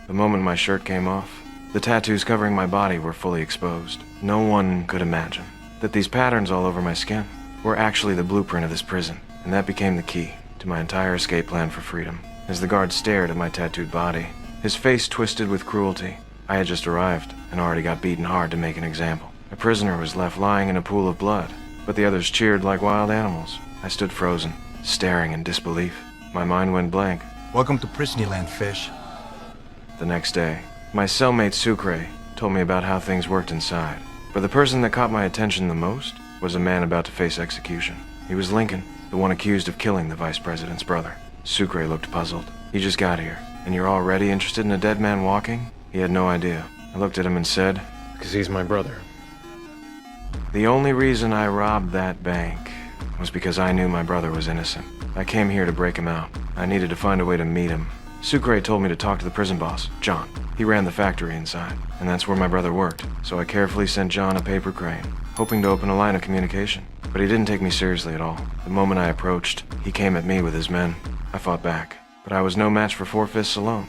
The moment my shirt came off, the tattoos covering my body were fully exposed. No one could imagine that these patterns all over my skin were actually the blueprint of this prison, and that became the key to my entire escape plan for freedom. As the guard stared at my tattooed body, his face twisted with cruelty. I had just arrived and already got beaten hard to make an example. A prisoner was left lying in a pool of blood, but the others cheered like wild animals. I stood frozen, staring in disbelief. My mind went blank. Welcome to Prisonland, fish. The next day, my cellmate cineK told me about how things worked inside. But the person that caught my attention the most was a man about to face execution. He was Lincoln, the one accused of killing the vice president's brother. cineK looked puzzled. "You just got here, and you're already interested in a dead man walking?" He had no idea. I looked at him and said, "Because he's my brother." "The only reason I robbed that bank was because I knew my brother was innocent. I came here to break him out. I needed to find a way to meet him. cineK told me to talk to the prison boss, John. He ran the factory inside, and that's where my brother worked. So I carefully sent John a paper crane, hoping to open a line of communication. But he didn't take me seriously at all. The moment I approached, he came at me with his men. I fought back, but I was no match for 4 fists alone.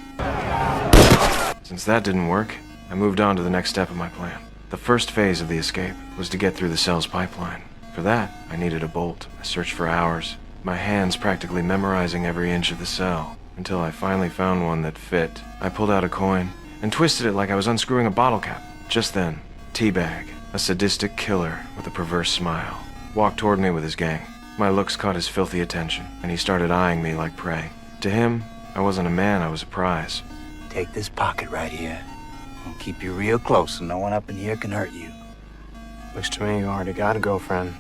Since that didn't work, I moved on to the next step of my plan. The first phase of the escape was to get through the cell's pipeline. For that, I needed a bolt. I searched for hours, my hands practically memorizing every inch of the cell, until I finally found one that fit. I pulled out a coin and twisted it like I was unscrewing a bottle cap. Just then, Teabag, a sadistic killer with a perverse smile, walked toward me with his gang. My looks caught his filthy attention, and he started eyeing me like prey. To him, I wasn't a man, I was a prize. Take this pocket right here. I'll keep you real close so no one up in here can hurt you. Looks to me you already got a girlfriend.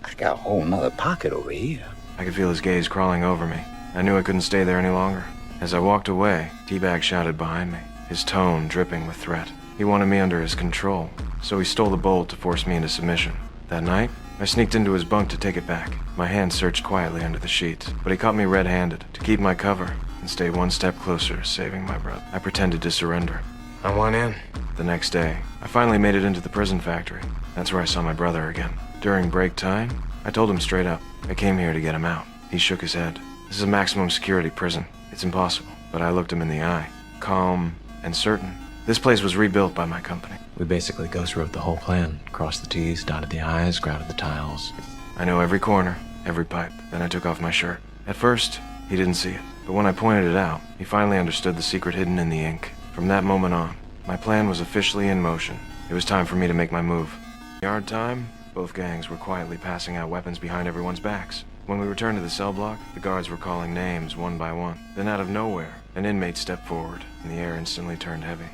I got a whole nother pocket over here. I could feel his gaze crawling over me. I knew I couldn't stay there any longer. As I walked away, Teabag shouted behind me, his tone dripping with threat. He wanted me under his control, so he stole the bolt to force me into submission. That night, I sneaked into his bunk to take it back. My hand searched quietly under the sheets, but he caught me red-handed. To keep my cover and stay one step closer to saving my brother, I pretended to surrender. I want in. The next day, I finally made it into the prison factory. That's where I saw my brother again. During break time, I told him straight up, I came here to get him out. He shook his head. This is a maximum security prison. It's impossible. But I looked him in the eye, calm and certain. This place was rebuilt by my company. We basically ghost wrote the whole plan. Crossed the T's, dotted the I's, grouted the tiles. I know every corner, every pipe. Then I took off my shirt. At first, he didn't see it. But when I pointed it out, he finally understood the secret hidden in the ink. From that moment on, my plan was officially in motion. It was time for me to make my move. Yard time, both gangs were quietly passing out weapons behind everyone's backs. When we returned to the cell block, the guards were calling names one by one. Then out of nowhere, an inmate stepped forward, and the air instantly turned heavy.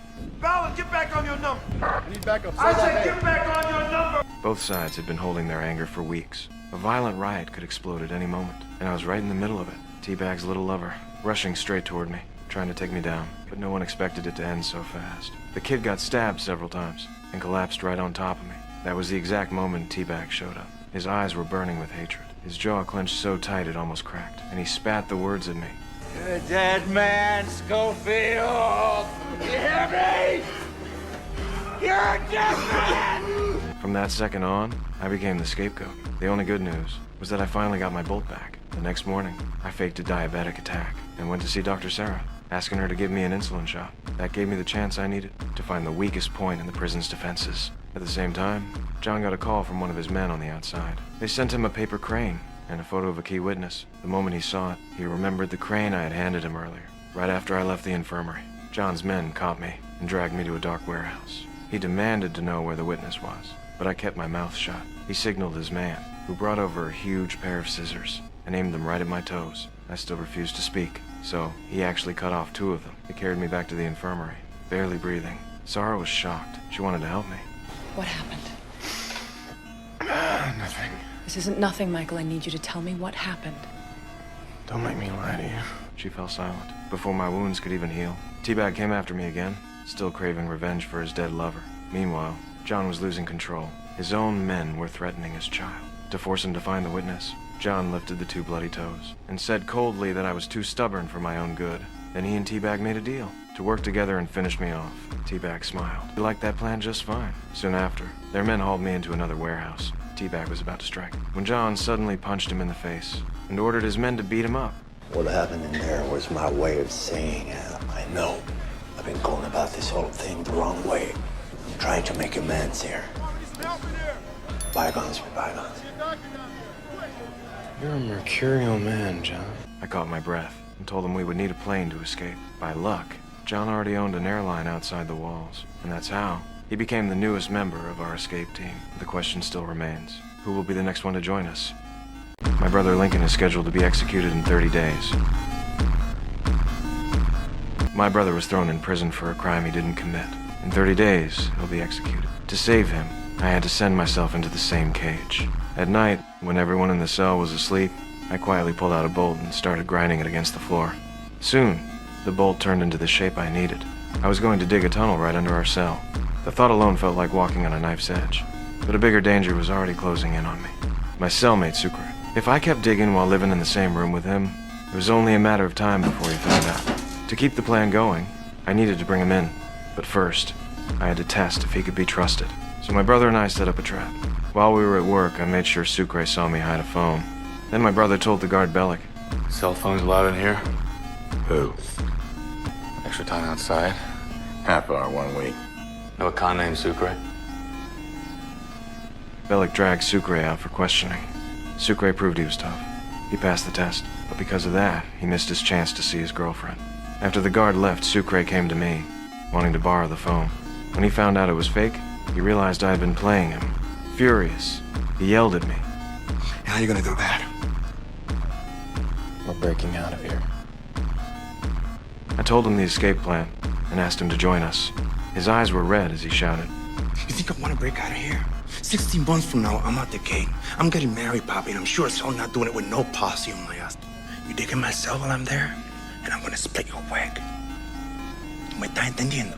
Ballard, get back on your number! I need backup. I said get back on your number! Both sides had been holding their anger for weeks. A violent riot could explode at any moment, and I was right in the middle of it. Teabag's little lover, rushing straight toward me, trying to take me down. But no one expected it to end so fast. The kid got stabbed several times, and collapsed right on top of me. That was the exact moment Teabag showed up. His eyes were burning with hatred. His jaw clenched so tight it almost cracked, and he spat the words at me. You're a dead man, Schofield! You hear me? You're a dead man! From that second on, I became the scapegoat. The only good news was that I finally got my bolt back. The next morning, I faked a diabetic attack and went to see Dr. Sarah, asking her to give me an insulin shot. That gave me the chance I needed to find the weakest point in the prison's defenses. At the same time, John got a call from one of his men on the outside. They sent him a paper crane and a photo of a key witness. The moment he saw it, he remembered the crane I had handed him earlier, right after I left the infirmary. John's men caught me and dragged me to a dark warehouse. He demanded to know where the witness was, but I kept my mouth shut. He signaled his man, who brought over a huge pair of scissors and aimed them right at my toes. I still refused to speak, so he actually cut off 2 of them. He carried me back to the infirmary, barely breathing. Sarah was shocked. She wanted to help me. What happened? Nothing. This isn't nothing, Michael. I need you to tell me what happened. Don't make me lie to you. She fell silent. Before my wounds could even heal, Teabag came after me again, still craving revenge for his dead lover. Meanwhile, John was losing control. His own men were threatening his child. To force him to find the witness, John lifted the 2 bloody toes and said coldly that I was too stubborn for my own good. Then he and Teabag made a deal to work together and finish me off. Teabag smiled. He liked that plan just fine. Soon after, their men hauled me into another warehouse. Teabag was about to strike when John suddenly punched him in the face and ordered his men to beat him up. What happened in there was my way of saying, I know. I I've been going about this whole thing the wrong way. I'm trying to make amends here. Bygones be bygones. You're a mercurial man, John. I caught my breath and told him we would need a plane to escape. By luck, John already owned an airline outside the walls, and that's how he became the newest member of our escape team. The question still remains, who will be the next one to join us? My brother Lincoln is scheduled to be executed in 30 days. My brother was thrown in prison for a crime he didn't commit. In 30 days, he'll be executed. To save him, I had to send myself into the same cage. At night, when everyone in the cell was asleep, I quietly pulled out a bolt and started grinding it against the floor. Soon, the bolt turned into the shape I needed. I was going to dig a tunnel right under our cell. The thought alone felt like walking on a knife's edge. But a bigger danger was already closing in on me. My cellmate, Sucre. If I kept digging while living in the same room with him, it was only a matter of time before he found out. To keep the plan going, I needed to bring him in. But first, I had to test if he could be trusted. So my brother and I set up a trap. While we were at work, I made sure Sucre saw me hide a phone. Then my brother told the guard Bellic. Cell phones allowed in here? Who? Extra time outside? Half hour 1 week. Know a con named Sucre? Bellic dragged Sucre out for questioning. Sucre proved he was tough. He passed the test, but because of that, he missed his chance to see his girlfriend. After the guard left, Sucre came to me, wanting to borrow the phone. When he found out it was fake, he realized I had been playing him. Furious, he yelled at me. How are you gonna do that? We're breaking out of here. I told him the escape plan and asked him to join us. His eyes were red as he shouted. You think I wanna break out of here? 16 months from now, I'm out the gate. I'm getting married, Poppy, and I'm sure as hell not doing it with no posse on my ass. You dig in my cell while I'm there, and I'm gonna split your wig. ¿Me estás entendiendo?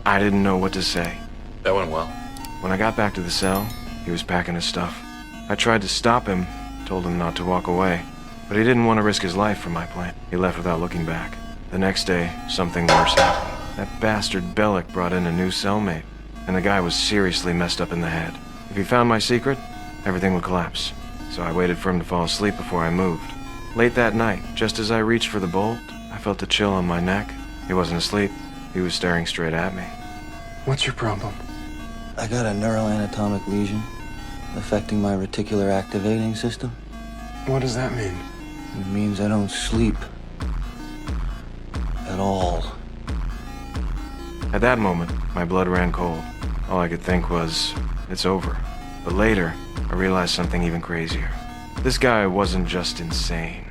I didn't know what to say. That went well. When I got back to the cell, he was packing his stuff. I tried to stop him, told him not to walk away, but he didn't want to risk his life for my plan. He left without looking back. The next day, something worse happened. That bastard Bellic brought in a new cellmate, and the guy was seriously messed up in the head. If he found my secret, everything would collapse. So I waited for him to fall asleep before I moved. Late that night, just as I reached for the bolt, I felt a chill on my neck. He wasn't asleep. He was staring straight at me. What's your problem? I got a neuroanatomic lesion affecting my reticular activating system. What does that mean? It means I don't sleep at all. At that moment, my blood ran cold. All I could think was, it's over. But later, I realized something even crazier. This guy wasn't just insane.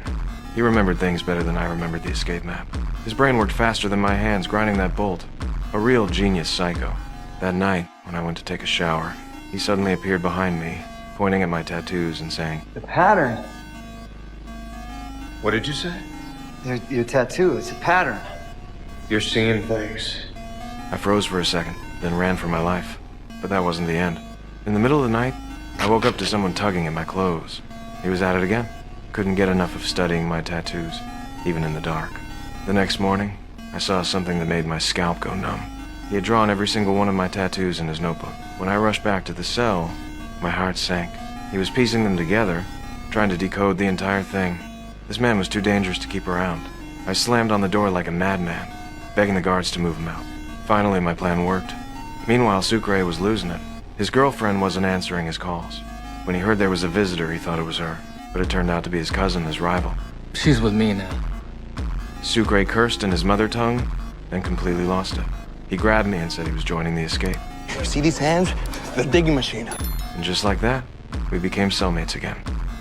He remembered things better than I remembered the escape map. His brain worked faster than my hands grinding that bolt. A real genius psycho. That night, when I went to take a shower, he suddenly appeared behind me, pointing at my tattoos and saying, The pattern. What did you say? Your tattoo, it's a pattern. You're seeing things. I froze for a second, then ran for my life. But that wasn't the end. In the middle of the night, I woke up to someone tugging at my clothes. He was at it again. Couldn't get enough of studying my tattoos, even in the dark. The next morning, I saw something that made my scalp go numb. He had drawn every single one of my tattoos in his notebook. When I rushed back to the cell, my heart sank. He was piecing them together, trying to decode the entire thing. This man was too dangerous to keep around. I slammed on the door like a madman, begging the guards to move him out. Finally, my plan worked. Meanwhile, Sucre was losing it. His girlfriend wasn't answering his calls. When he heard there was a visitor, he thought it was her. But it turned out to be his cousin, his rival. She's with me now. Sucre cursed in his mother tongue, then completely lost it. He grabbed me and said he was joining the escape. You see these hands? The digging machine. And just like that, we became cellmates again.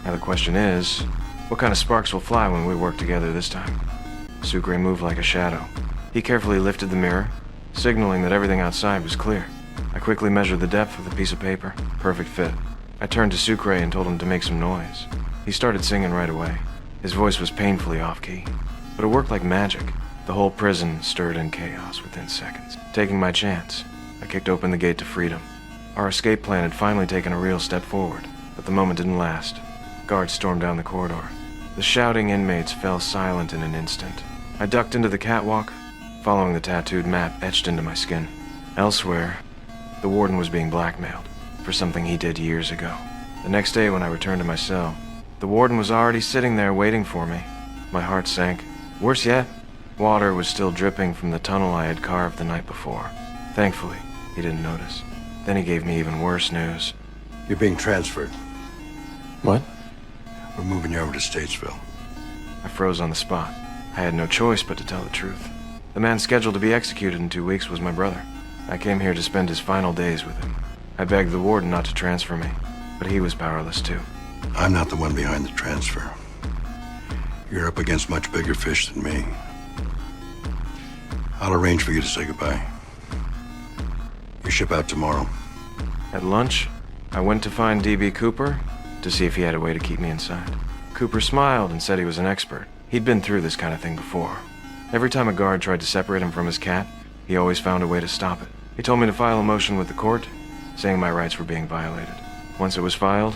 Now the question is, what kind of sparks will fly when we work together this time? Sucre moved like a shadow. He carefully lifted the mirror, signaling that everything outside was clear. I quickly measured the depth with a piece of paper. Perfect fit. I turned to Sucre and told him to make some noise. He started singing right away. His voice was painfully off-key, but it worked like magic. The whole prison stirred in chaos within seconds. Taking my chance, I kicked open the gate to freedom. Our escape plan had finally taken a real step forward, but the moment didn't last. Guards stormed down the corridor. The shouting inmates fell silent in an instant. I ducked into the catwalk, following the tattooed map etched into my skin. Elsewhere, the warden was being blackmailed for something he did years ago. The next day when I returned to my cell, the warden was already sitting there waiting for me. My heart sank. Worse yet, Water was still dripping from the tunnel I had carved the night before. Thankfully, he didn't notice. Then he gave me even worse news. You're being transferred. What? We're moving you over to Statesville. I froze on the spot. I had no choice but to tell the truth. The man scheduled to be executed in 2 weeks was my brother. I came here to spend his final days with him. I begged the warden not to transfer me, but he was powerless too. I'm not the one behind the transfer. You're up against much bigger fish than me. I'll arrange for you to say goodbye. You ship out tomorrow. At lunch, I went to find D.B. Cooper to see if he had a way to keep me inside. Cooper smiled and said he was an expert. He'd been through this kind of thing before. Every time a guard tried to separate him from his cat, he always found a way to stop it. He told me to file a motion with the court, saying my rights were being violated. Once it was filed,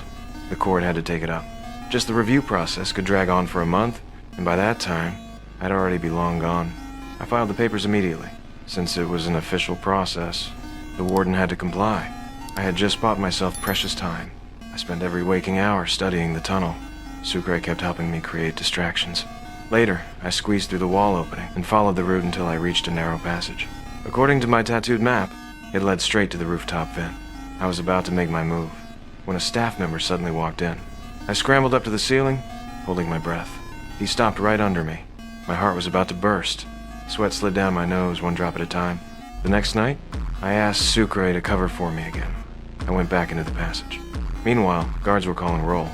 the court had to take it up. Just the review process could drag on for a month, and by that time, I'd already be long gone. I filed the papers immediately. Since it was an official process, the warden had to comply. I had just bought myself precious time. I spent every waking hour studying the tunnel. cineK kept helping me create distractions. Later, I squeezed through the wall opening and followed the route until I reached a narrow passage. According to my tattooed map, it led straight to the rooftop vent. I was about to make my move when a staff member suddenly walked in. I scrambled up to the ceiling, holding my breath. He stopped right under me. My heart was about to burst. Sweat slid down my nose, one drop at a time. The next night, I asked cineK to cover for me again. I went back into the passage. Meanwhile, guards were calling roll.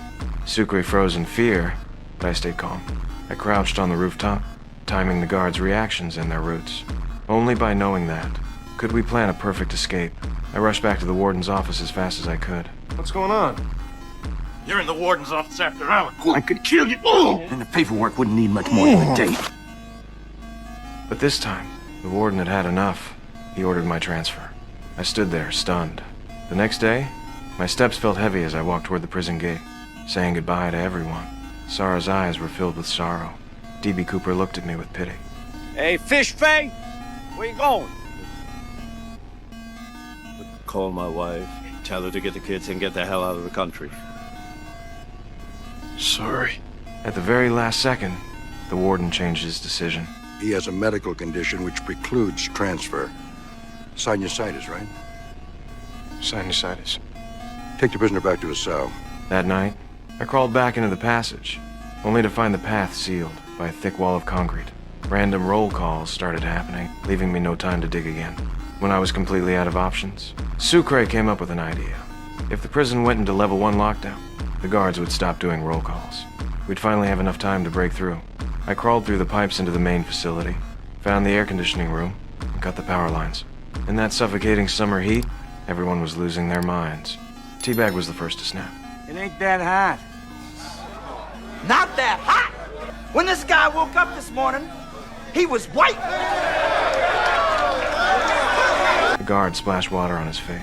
cineK froze in fear, but I stayed calm. I crouched on the rooftop, timing the guards' reactions and their routes. Only by knowing that could we plan a perfect escape. I rushed back to the warden's office as fast as I could. What's going on? You're in the warden's office after hours. I could kill you. And the paperwork wouldn't need much more than a day. But this time, the warden had had enough. He ordered my transfer. I stood there, stunned. The next day, my steps felt heavy as I walked toward the prison gate, saying goodbye to everyone. Sarah's eyes were filled with sorrow. D.B. Cooper looked at me with pity. Hey, Fish Fay, where you going? Call my wife. Tell her to get the kids and get the hell out of the country. Sorry. At the very last second, the warden changed his decision. He has a medical condition which precludes transfer. Sinusitis, right? Sinusitis. Take the prisoner back to his cell. That night, I crawled back into the passage, only to find the path sealed by a thick wall of concrete. Random roll calls started happening, leaving me no time to dig again. When I was completely out of options, cineK came up with an idea. If the prison went into level 1 lockdown, the guards would stop doing roll calls. We'd finally have enough time to break through. I crawled through the pipes into the main facility, found the air conditioning room, and cut the power lines. In that suffocating summer heat, everyone was losing their minds. Teabag was the first to snap. It ain't that hot. Not that hot! When this guy woke up this morning, he was white! The guard splashed water on his face,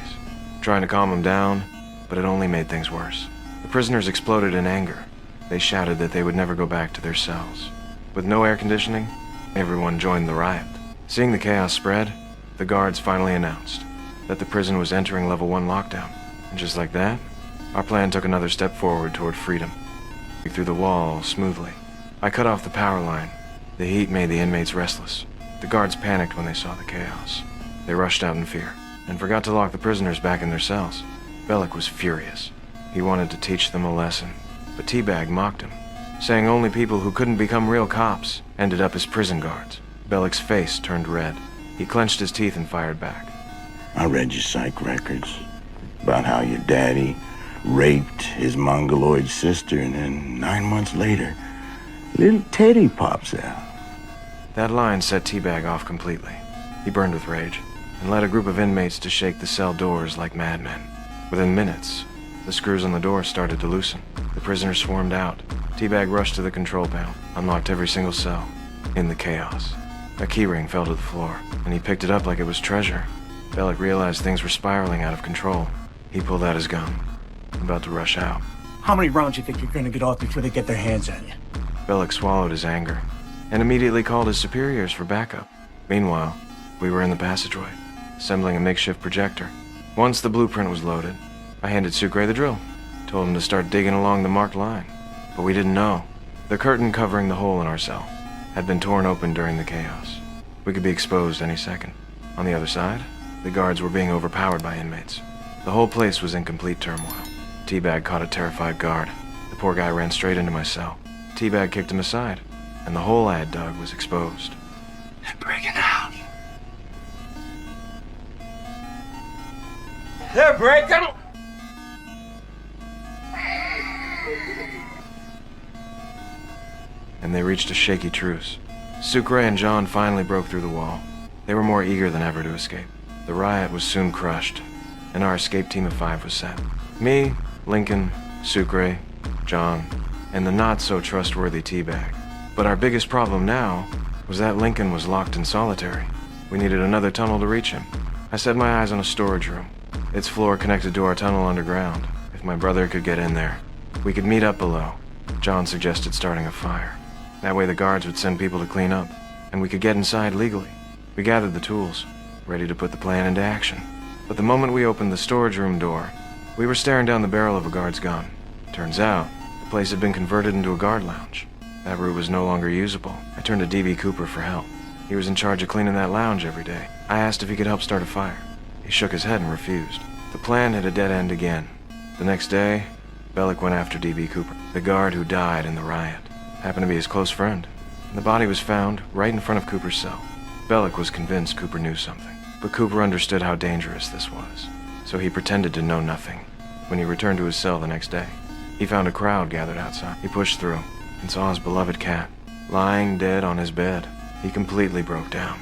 trying to calm him down, but it only made things worse. The prisoners exploded in anger. They shouted that they would never go back to their cells. With no air conditioning, everyone joined the riot. Seeing the chaos spread, the guards finally announced that the prison was entering level 1 lockdown. And just like that, our plan took another step forward toward freedom. We threw the wall smoothly. I cut off the power line. The heat made the inmates restless. The guards panicked when they saw the chaos. They rushed out in fear and forgot to lock the prisoners back in their cells. Bellick was furious. He wanted to teach them a lesson, but Teabag mocked him, saying only people who couldn't become real cops ended up as prison guards. Bellick's face turned red. He clenched his teeth and fired back. I read your psych records about how your daddy raped his mongoloid sister, and then 9 months later, little Teddy pops out. That line set Teabag off completely. He burned with rage and led a group of inmates to shake the cell doors like madmen. Within minutes, the screws on the door started to loosen. The prisoners swarmed out. Teabag rushed to the control panel, unlocked every single cell. In the chaos, a keyring fell to the floor, and he picked it up like it was treasure. Bellick realized things were spiraling out of control. He pulled out his gun, about to rush out. How many rounds you think you're gonna get off before they get their hands on you? Bellick swallowed his anger and immediately called his superiors for backup. Meanwhile, we were in the passageway, assembling a makeshift projector. Once the blueprint was loaded, I handed cineK the drill, told him to start digging along the marked line. But we didn't know. The curtain covering the hole in our cell had been torn open during the chaos. We could be exposed any second. On the other side, the guards were being overpowered by inmates. The whole place was in complete turmoil. Teabag caught a terrified guard. The poor guy ran straight into my cell. Teabag kicked him aside, and the hole I had dug was exposed. They're breaking out. They're breaking. And they reached a shaky truce. Sucre and John finally broke through the wall. They were more eager than ever to escape. The riot was soon crushed, and our escape team of 5 was set. Me, Lincoln, Sucre, John, and the not-so-trustworthy Teabag. But our biggest problem now was that Lincoln was locked in solitary. We needed another tunnel to reach him. I set my eyes on a storage room. Its floor connected to our tunnel underground. If my brother could get in there, we could meet up below. John suggested starting a fire. That way the guards would send people to clean up, and we could get inside legally. We gathered the tools, ready to put the plan into action. But the moment we opened the storage room door, we were staring down the barrel of a guard's gun. Turns out, the place had been converted into a guard lounge. That route was no longer usable. I turned to D.B. Cooper for help. He was in charge of cleaning that lounge every day. I asked if he could help start a fire. He shook his head and refused. The plan hit a dead end again. The next day, Bellick went after D.B. Cooper, the guard who died in the riot. Happened to be his close friend. And the body was found right in front of Cooper's cell. Bellick was convinced Cooper knew something, but Cooper understood how dangerous this was, so he pretended to know nothing. When he returned to his cell the next day, he found a crowd gathered outside. He pushed through and saw his beloved cat lying dead on his bed. He completely broke down,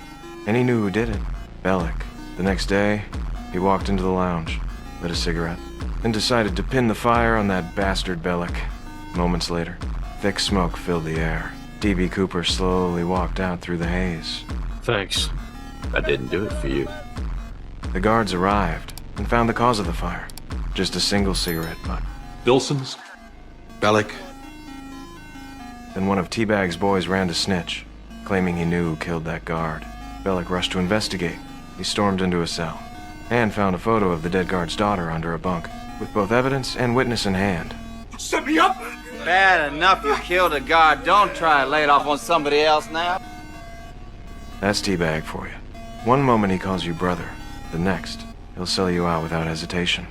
and he knew who did it. Bellick. The next day, he walked into the lounge, lit a cigarette, and decided to pin the fire on that bastard Bellick. Moments later, thick smoke filled the air. D.B. Cooper slowly walked out through the haze. Thanks. I didn't do it for you. The guards arrived and found the cause of the fire. Just a single cigarette butt. Bilson's? Bellick, Then one of Teabag's boys ran to snitch, claiming he knew who killed that guard. Bellick rushed to investigate. He stormed into a cell and found a photo of the dead guard's daughter under a bunk, with both evidence and witness in hand. Set me up. Bad enough you killed a guard. Don't try to lay it off on somebody else now. That's Teabag for you. One moment he calls you brother. The next, he'll sell you out without hesitation.